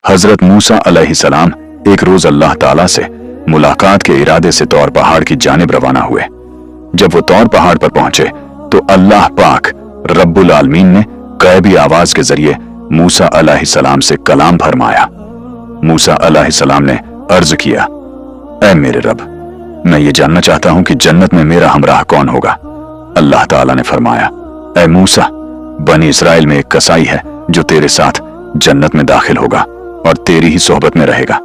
हजरत मूसा अलैहिस्सलाम एक रोज अल्लाह ताला से मुलाकात के इरादे से तौर पहाड़ की जानिब रवाना हुए। जब वो तौर पहाड़ पर पहुंचे तो अल्लाह पाक रब्बुल आलमीन ने गैबी आवाज के जरिए मूसा अलैहिस्सलाम से कलाम फरमाया। मूसा अलैहिस्सलाम ने अर्ज किया, ऐ मेरे रब, मैं ये जानना चाहता हूं कि जन्नत में मेरा हमराह कौन होगा। अल्लाह ताला ने फरमाया, ऐ मूसा, बनी इसराइल में एक कसाई है जो तेरे साथ जन्नत में दाखिल होगा और तेरी ही सोहबत में रहेगा।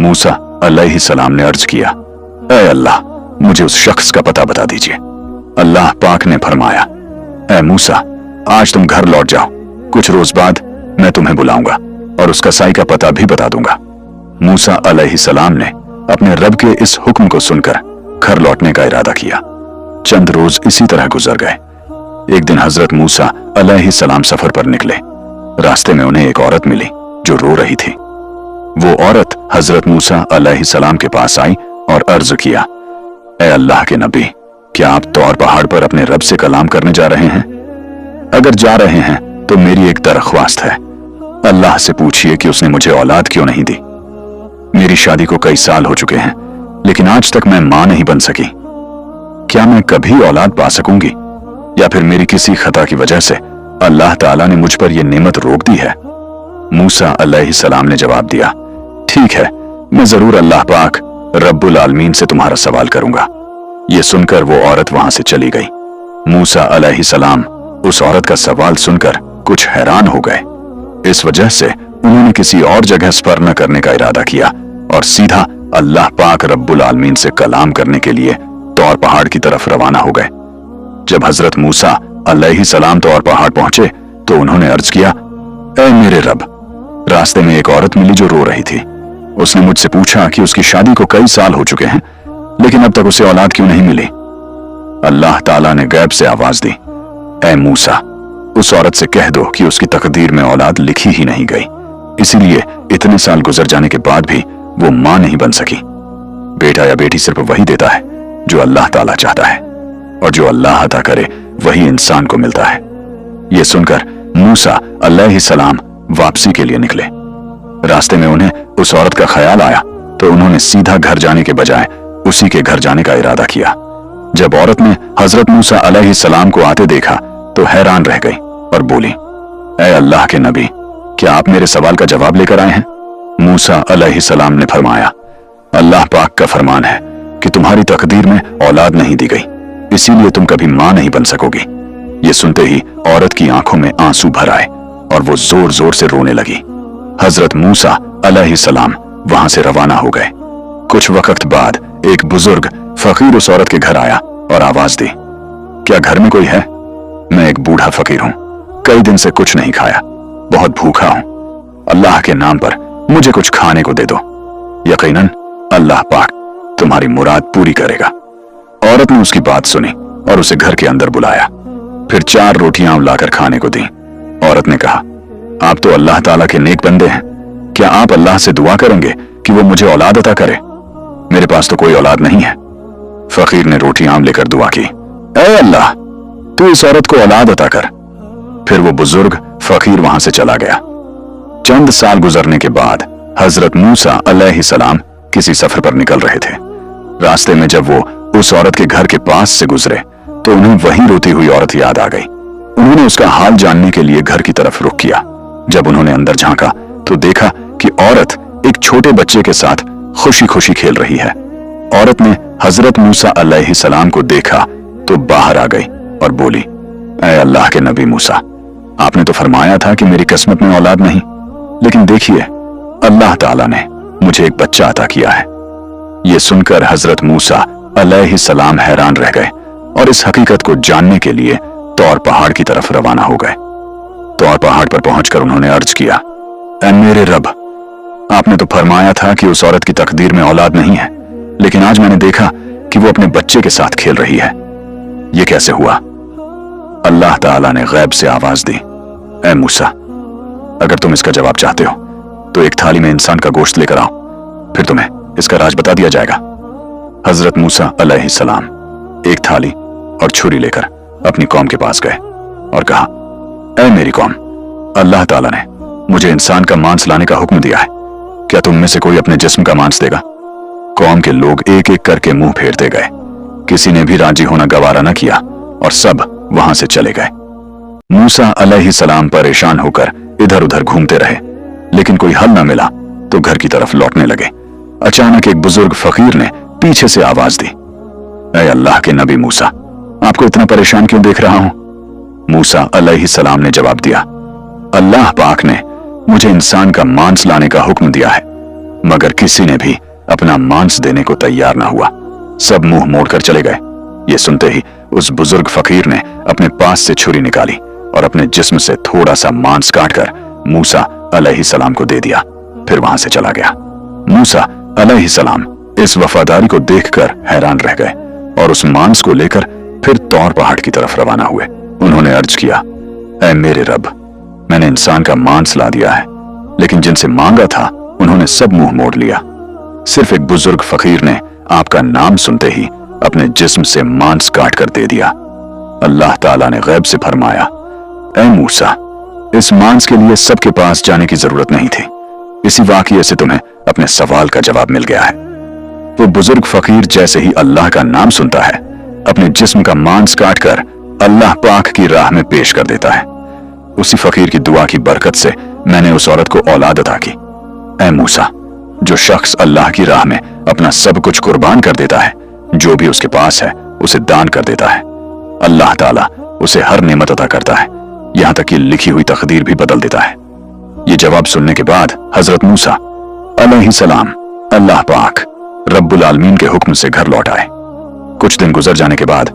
मूसा अलैहिस्सलाम ने अर्ज किया, ऐ अल्लाह, मुझे उस शख्स का पता बता दीजिए। अल्लाह पाक ने फरमाया, ऐ मूसा, आज तुम घर लौट जाओ, कुछ रोज बाद मैं तुम्हें बुलाऊंगा और उस कसाई का पता भी बता दूंगा। मूसा अलैहिस्सलाम ने अपने रब के इस हुक्म को सुनकर घर लौटने का इरादा किया। चंद रोज इसी तरह गुजर गए। एक दिन हजरत मूसा अलैहिस्सलाम सफर पर निकले। रास्ते में उन्हें एक औरत मिली जो रो रही थी। वो औरत हजरत मूसा अलैहिस्सलाम के पास आई और अर्ज किया, ऐ अल्लाह के नबी, क्या आप तौर पहाड़ पर अपने रब से कलाम करने जा रहे हैं? अगर जा रहे हैं तो मेरी एक दरख्वास्त है, अल्लाह से पूछिए कि उसने मुझे औलाद क्यों नहीं दी। मेरी शादी को कई साल हो चुके हैं, लेकिन आज तक मैं मां नहीं बन सकी। क्या मैं कभी औलाद पा सकूंगी, या फिर मेरी किसी खता की वजह से अल्लाह ताला ने मुझ पर यह नेमत रोक दी है? मूसा अलैहिस्सलाम ने जवाब दिया, ठीक है, मैं जरूर अल्लाह पाक रब्बुल आलमीन से तुम्हारा सवाल करूंगा। ये सुनकर वो औरत वहां से चली गई। मूसा अलैहिस्सलाम उस औरत का सवाल सुनकर कुछ हैरान हो गए। इस वजह से उन्होंने किसी और जगह सफर न करने का इरादा किया और सीधा अल्लाह पाक रब्बुल आलमीन से कलाम करने के लिए तौर पहाड़ की तरफ रवाना हो गए। जब हजरत मूसा अलैहिस्सलाम तौर पहाड़ पहुंचे तो उन्होंने अर्ज किया, ऐ मेरे रब, रास्ते में एक औरत मिली जो रो रही थी। उसने मुझसे पूछा कि उसकी शादी को कई साल हो चुके हैं, लेकिन अब तक उसे औलाद क्यों नहीं मिली। अल्लाह ताला ने गैब से आवाज दी, ऐ मूसा, उस औरत से कह दो कि उसकी तकदीर में औलाद लिखी ही नहीं गई, इसीलिए इतने साल गुजर जाने के बाद भी वो मां नहीं बन सकी। बेटा या बेटी सिर्फ वही देता है जो अल्लाह ताला चाहता है, और जो अल्लाह अता करे वही इंसान को मिलता है। ये सुनकर मूसा अलैहिस्सलाम वापसी के लिए निकले। रास्ते में उन्हें उस औरत का ख्याल आया तो उन्होंने सीधा घर जाने के बजाय उसी के घर जाने का इरादा किया। जब औरत ने हजरत मूसा अलैहिस्सलाम को आते देखा तो हैरान रह गई और बोली, ऐ अल्लाह के नबी, क्या आप मेरे सवाल का जवाब लेकर आए हैं? मूसा अलैहिस्सलाम ने फरमाया, अल्लाह पाक का फरमान है कि तुम्हारी तकदीर में औलाद नहीं दी गई, इसीलिए तुम कभी मां नहीं बन सकोगी। ये सुनते ही औरत की आंखों में आंसू भर आए और वो जोर जोर से रोने लगी। हजरत मूसा अलैहिस्सलाम वहां से रवाना हो गए। कुछ वक्त बाद एक बुजुर्ग फकीर उस औरत के घर आया और आवाज दी, क्या घर में कोई है? मैं एक बूढ़ा फकीर हूं, कई दिन से कुछ नहीं खाया, बहुत भूखा हूं। अल्लाह के नाम पर मुझे कुछ खाने को दे दो, यकीनन अल्लाह पाक तुम्हारी मुराद पूरी करेगा। औरत ने उसकी बात सुनी और उसे घर के अंदर बुलाया, फिर 4 रोटियां लाकर खाने को दी। औरत ने कहा, आप तो अल्लाह ताला के नेक बंदे हैं, क्या आप अल्लाह से दुआ करेंगे कि वो मुझे औलाद अता करे? मेरे पास तो कोई औलाद नहीं है। फकीर ने रोटियां लेकर दुआ की, ऐ अल्लाह, तू इस औरत को औलाद अता कर। फिर वो बुजुर्ग फकीर वहां से चला गया। चंद साल गुजरने के बाद हजरत मूसा अलैहिस्सलाम किसी सफर पर निकल रहे थे। रास्ते में जब वो उस औरत के घर के पास से गुजरे तो उन्हें वही रोती हुई औरत याद आ गई। उन्होंने उसका हाल जानने के लिए घर की तरफ रुख किया। जब उन्होंने अंदर झांका तो देखा कि औरत एक छोटे बच्चे के साथ खुशी खुशी खेल रही है। औरत ने हजरत मूसा अलैहिस्सलाम को देखा तो बाहर आ गई और बोली, ऐ अल्लाह के नबी मूसा, आपने तो फरमाया था कि मेरी किस्मत में औलाद नहीं, लेकिन देखिए अल्लाह ताला ने मुझे एक बच्चा अता किया है। ये सुनकर हजरत मूसा अलैहिस्सलाम हैरान रह गए और इस हकीकत को जानने के लिए तौर पहाड़ की तरफ रवाना हो गए। तौर पहाड़ पर पहुंचकर उन्होंने अर्ज किया, ऐ मेरे रब, आपने तो फरमाया था कि उस औरत की तकदीर में औलाद नहीं है, लेकिन आज मैंने देखा कि वो अपने बच्चे के साथ खेल रही है। ये कैसे हुआ? अल्लाह ताला ने गैब से आवाज दी, ऐ मूसा, अगर तुम इसका जवाब चाहते हो तो एक थाली में इंसान का गोश्त लेकर आओ, फिर तुम्हें इसका राज बता दिया जाएगा। हजरत मूसा अलैहिस्सलाम एक थाली और छुरी लेकर अपनी कौम के पास गए और कहा, ऐ मेरी कौम, अल्लाह ताला ने मुझे इंसान का मांस लाने का हुक्म दिया है। क्या तुम में से कोई अपने जिस्म का मांस देगा? कौम के लोग एक एक करके मुंह फेरते गए। किसी ने भी राजी होना गवारा न किया और सब वहां से चले गए। मूसा अलैहिस्सलाम परेशान होकर इधर उधर घूमते रहे, लेकिन कोई हल न मिला तो घर की तरफ लौटने लगे। अचानक एक बुजुर्ग फकीर ने पीछे से आवाज दी, ऐ अल्लाह के नबी मूसा, आपको इतना परेशान क्यों देख रहा हूं? मूसा अलैहिस्सलाम ने जवाब दिया, अल्लाह पाक ने मुझे इंसान का मांस लाने का हुक्म दिया है, मगर किसी ने भी अपना मांस देने को तैयार ना हुआ। सब मुंह मोड़कर चले गए। ये सुनते ही उस बुजुर्ग फकीर ने अपने पास से छुरी निकाली और अपने जिस्म से थोड़ा सा मांस काटकर मूसा अलैहिस्सलाम को दे दिया, फिर वहां से चला गया। मूसा अलैहिस्सलाम इस वफादारी को देखकर हैरान रह गए और उस मांस को लेकर फिर तौर पहाड़ की तरफ रवाना हुए। उन्होंने अर्ज किया, ऐ मेरे रब, मैंने इंसान का मांस ला दिया है, लेकिन जिनसे मांगा था उन्होंने सब मुंह मोड़ लिया। सिर्फ एक बुजुर्ग फकीर ने आपका नाम सुनते ही अपने जिस्म से मांस काट कर दे दिया। अल्लाह ताला ने गैब से फरमाया, ऐ मूसा, इस मांस के लिए सबके पास जाने की जरूरत नहीं थी। इसी वाकये से तुम्हें अपने सवाल का जवाब मिल गया है। वो बुजुर्ग फकीर जैसे ही अल्लाह का नाम सुनता है, अपने जिस्म का मांस काटकर अल्लाह पाक की राह में पेश कर देता है। उसी फकीर की दुआ की बरकत से मैंने उस औरत को औलाद अता की। ऐ मूसा, जो शख्स अल्लाह की राह में अपना सब कुछ कुर्बान कर देता है, जो भी उसके पास है उसे दान कर देता है, अल्लाह ताला उसे हर नेमत अता करता है, यहां तक कि लिखी हुई तकदीर भी बदल देता है। ये जवाब सुनने के बाद हजरत मूसा अलैहिस्सलाम अल्लाह पाक रब्बुल आलमीन के हुक्म से घर लौट आए। कुछ दिन गुजर जाने के बाद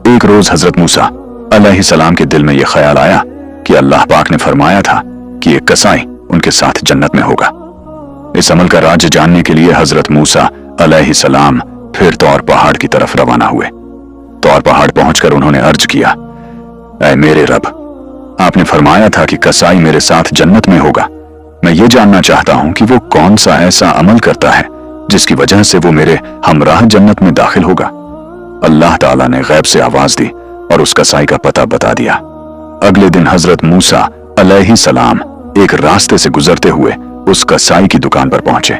एक रोज हजरत मूसा अलैहिस्सलाम के दिल में यह ख्याल आया कि अल्लाह पाक ने फरमाया था कि एक कसाई उनके साथ जन्नत में होगा। इस अमल का राज जानने के लिए हजरत मूसा अलैहिस्सलाम फिर तौर पहाड़ की तरफ रवाना हुए। तौर पहाड़ पहुंचकर उन्होंने अर्ज किया, ऐ मेरे रब, आपने फरमाया था कि कसाई मेरे साथ जन्नत में होगा। मैं ये जानना चाहता हूं कि वो कौन सा ऐसा अमल करता है जिसकी वजह से वो मेरे हमराह जन्नत में दाखिल होगा। अल्लाह ताला ने गैब से आवाज दी और उस कसाई का पता बता दिया। अगले दिन हजरत मूसा अलैहिस्सलाम एक रास्ते से गुजरते हुए उस कसाई की दुकान पर पहुंचे।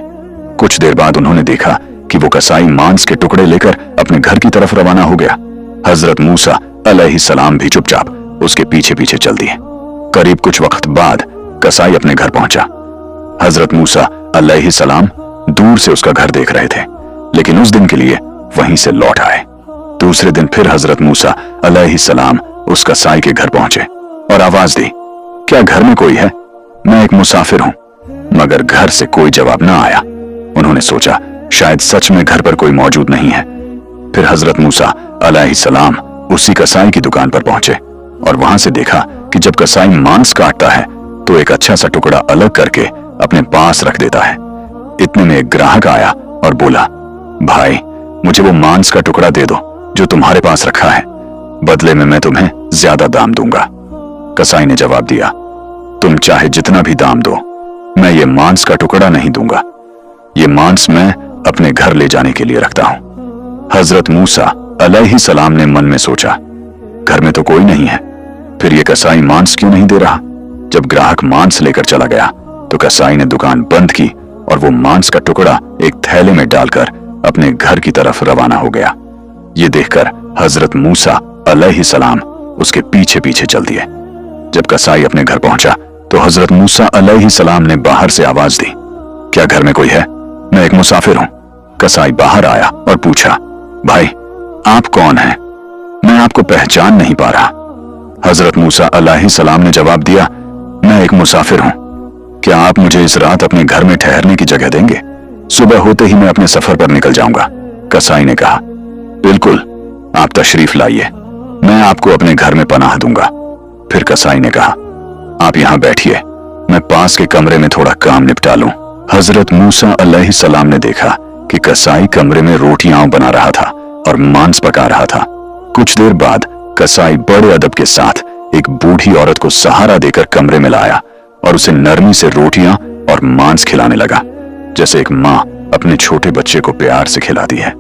कुछ देर बाद उन्होंने देखा कि वो कसाई मांस के टुकड़े लेकर अपने घर की तरफ रवाना हो गया। हजरत मूसा अलैहिस्सलाम भी चुपचाप उसके पीछे पीछे चल दिए। करीब कुछ वक्त बाद कसाई अपने घर पहुंचा। हजरत मूसा अलैहिस्सलाम दूर से उसका घर देख रहे थे, लेकिन उस दिन के लिए वहीं से लौट आए। दूसरे दिन फिर हजरत मूसा अलैहिस्सलाम उस कसाई के घर पहुंचे और आवाज दी, क्या घर में कोई है? मैं एक मुसाफिर हूं। मगर घर से कोई जवाब न आया। उन्होंने सोचा शायद सच में घर पर कोई मौजूद नहीं है। फिर हजरत मूसा अलैहिस्सलाम उसी कसाई की दुकान पर पहुंचे और वहां से देखा कि जब कसाई मांस काटता है तो एक अच्छा सा टुकड़ा अलग करके अपने पास रख देता है। इतने में एक ग्राहक आया और बोला, भाई, मुझे वो मांस का टुकड़ा दे दो जो तुम्हारे पास रखा है, बदले में मैं तुम्हें ज्यादा दाम दूंगा। कसाई ने जवाब दिया, तुम चाहे जितना भी दाम दो, मैं ये मांस का टुकड़ा नहीं दूंगा। ये मांस मैं अपने घर ले जाने के लिए रखता हूं। हजरत मूसा अलैहिस्सलाम ने मन में सोचा, घर में तो कोई नहीं है, फिर ये कसाई मांस क्यों नहीं दे रहा? जब ग्राहक मांस लेकर चला गया तो कसाई ने दुकान बंद की और वो मांस का टुकड़ा एक थैले में डालकर अपने घर की तरफ रवाना हो गया। ये देखकर हजरत मूसा अलैहिस्सलाम उसके पीछे पीछे चल दिए। जब कसाई अपने घर पहुंचा तो हजरत मूसा अलैहिस्सलाम ने बाहर से आवाज दी, क्या घर में कोई है? मैं एक मुसाफिर हूं। कसाई बाहर आया और पूछा, भाई, आप कौन हैं? मैं आपको पहचान नहीं पा रहा। हजरत मूसा अलैहिस्सलाम ने जवाब दिया, मैं एक मुसाफिर हूं। क्या आप मुझे इस रात अपने घर में ठहरने की जगह देंगे? सुबह होते ही मैं अपने सफर पर निकल जाऊंगा। कसाई ने कहा, बिल्कुल, आप तशरीफ लाइए, मैं आपको अपने घर में पनाह दूंगा। फिर कसाई ने कहा, आप यहां बैठिए, मैं पास के कमरे में थोड़ा काम निपटा लूं। हजरत मूसा अलैहिस्सलाम ने देखा कि कसाई कमरे में रोटियां बना रहा था और मांस पका रहा था। कुछ देर बाद कसाई बड़े अदब के साथ एक बूढ़ी औरत को सहारा देकर कमरे में लाया और उसे नरमी से रोटियां और मांस खिलाने लगा, जैसे एक माँ अपने छोटे बच्चे को प्यार से खिलाती है।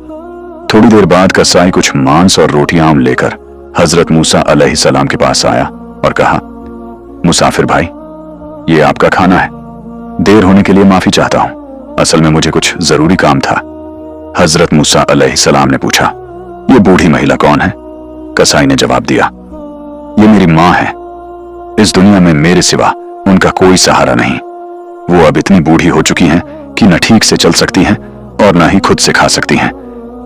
थोड़ी देर बाद कसाई कुछ मांस और रोटियां लेकर हजरत मूसा अलैहिस्सलाम के पास आया और कहा, मुसाफिर भाई, ये आपका खाना है। देर होने के लिए माफी चाहता हूं, असल में मुझे कुछ जरूरी काम था। हजरत मूसा अलैहिस्सलाम ने पूछा, ये बूढ़ी महिला कौन है? कसाई ने जवाब दिया, ये मेरी मां है। इस दुनिया में मेरे सिवा उनका कोई सहारा नहीं। वो अब इतनी बूढ़ी हो चुकी हैं कि न ठीक से चल सकती हैं और न ही खुद से खा सकती हैं।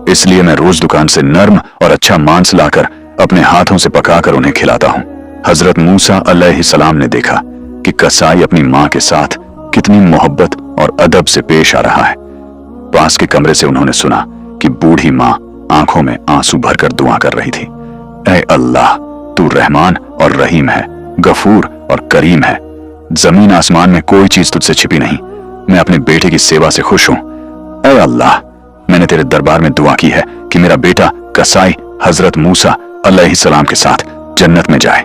इसलिए मैं रोज दुकान से नर्म और अच्छा मांस लाकर अपने हाथों से पकाकर उन्हें खिलाता हूं। हजरत मूसा अलैहिस्सलाम ने देखा कि कसाई अपनी मां के साथ कितनी मोहब्बत और अदब से पेश आ रहा है। पास के कमरे से उन्होंने सुना कि बूढ़ी मां आंखों में आंसू भरकर दुआ कर रही थी। ऐ अल्लाह, तू रहमान और रहीम है, गफूर और करीम है। जमीन आसमान में कोई चीज तुझसे छिपी नहीं। मैं अपने बेटे की सेवा से खुश हूं। ऐ अल्लाह, मैंने तेरे दरबार में दुआ की है कि मेरा बेटा कसाई हजरत मूसा अलैहिस्सलाम के साथ जन्नत में जाए।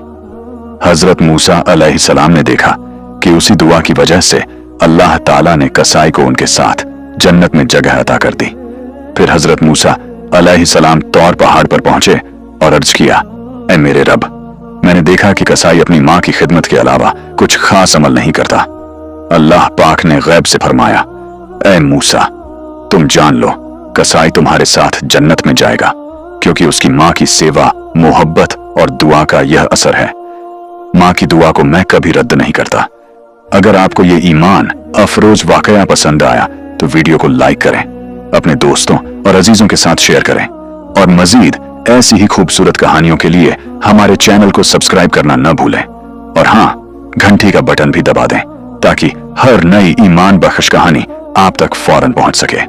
हजरत मूसा अलैहिस्सलाम ने देखा कि उसी दुआ की वजह से अल्लाह ताला ने कसाई को उनके साथ जन्नत में जगह अता कर दी। फिर हजरत मूसा अलैहिस्सलाम तौर पहाड़ पर पहुंचे और अर्ज किया, ऐ मेरे रब, मैंने देखा कि कसाई अपनी मां की खिदमत के अलावा कुछ खास अमल नहीं करता। अल्लाह पाक ने गैब से फरमाया, ऐ मूसा, तुम जान लो कसाई तुम्हारे साथ जन्नत में जाएगा, क्योंकि उसकी मां की सेवा, मोहब्बत और दुआ का यह असर है। मां की दुआ को मैं कभी रद्द नहीं करता। अगर आपको ये ईमान अफरोज वाकया पसंद आया तो वीडियो को लाइक करें, अपने दोस्तों और अजीजों के साथ शेयर करें और मजीद ऐसी ही खूबसूरत कहानियों के लिए हमारे चैनल को सब्सक्राइब करना न भूलें। और हाँ, घंटी का बटन भी दबा दें ताकि हर नई ईमान बख्श कहानी आप तक फौरन पहुंच सके।